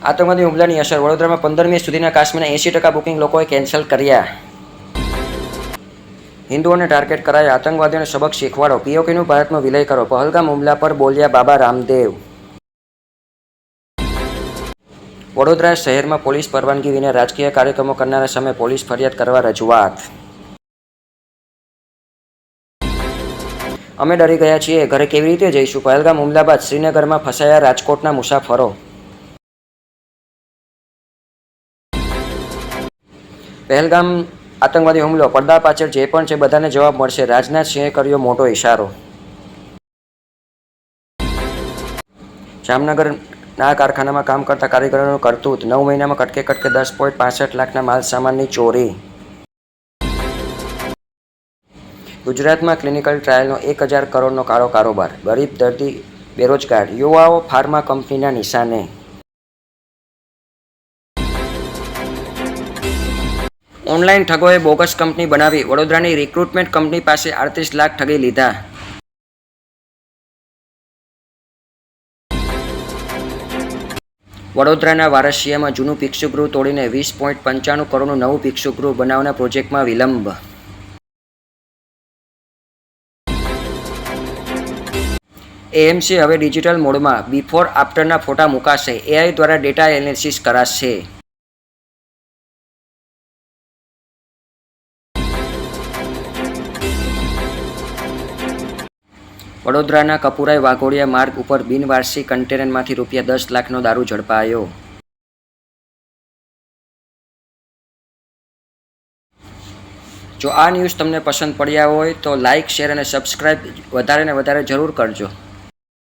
આતંકવાદી હુમલાની અસર વડોદરામાં 15 મે સુધીના કાશ્મીરના 80% બુકિંગ લોકોએ કેન્સલ કર્યા. હિન્દુઓને ટાર્ગેટ કરાયા, આતંકવાદીઓને સબક શીખવાડો, પીઓકેનું ભારતમાં વિલય કરો, પહલગામ હુમલા પર બોલ્યા બાબા રામદેવ. વડોદરા શહેરમાં પોલીસ પરવાનગી વિના રાજકીય કાર્યક્રમો કરનારા સામે પોલીસ ફરિયાદ કરવા રજૂઆત. અમે ડરી ગયા છીએ, ઘરે કેવી રીતે જઈશું? પહલગામ હુમલા બાદ શ્રીનગરમાં ફસાયા રાજકોટના મુસાફરો. પહેલગામ આતંકવાદી હુમલો, પડદા પાછળ જે પણ છે બધાને જવાબ મળશે, રાજનાથ સિંહે કર્યો મોટો ઇશારો. જામનગરના કારખાનામાં કામ કરતા કારીગરોનું કરતૂત, 9 મહિનામાં કટકે કટકે 10.65 લાખના માલ સામાનની ચોરી. ગુજરાતમાં ક્લિનિકલ ટ્રાયલનો 1000 કરોડનો કાળો કારોબાર, ગરીબ દર્દી બેરોજગાર, યુવાઓ ફાર્મા કંપનીના નિશાને. ઓનલાઈન ઠગોએ બોગસ કંપની બનાવી, વડોદરાની રિક્રુટમેન્ટ કંપની પાસે 38 લાખ ઠગી લીધા. વડોદરાના વારસિયામાં જૂનું ભિક્ષુગૃહ તોડીને 20.95 કરોડનું નવું ભિક્ષુગૃહ બનાવવાના પ્રોજેક્ટમાં વિલંબ. એએમસી હવે ડિજિટલ મોડમાં, બિફોર આફ્ટરના ફોટા મુકાશે, એઆઈ દ્વારા ડેટા એનાલિસિસ કરાશે. વડોદરાના કપુરાઈ વાઘોડિયા માર્ગ ઉપર બિનવારસી કન્ટેનરમાંથી ₹10 લાખનો દારૂ ઝડપાયો. જો આ ન્યૂઝ તમને પસંદ પડ્યા હોય તો લાઇક, શેર અને સબસ્ક્રાઇબ વધારે ને વધારે જરૂર કરજો.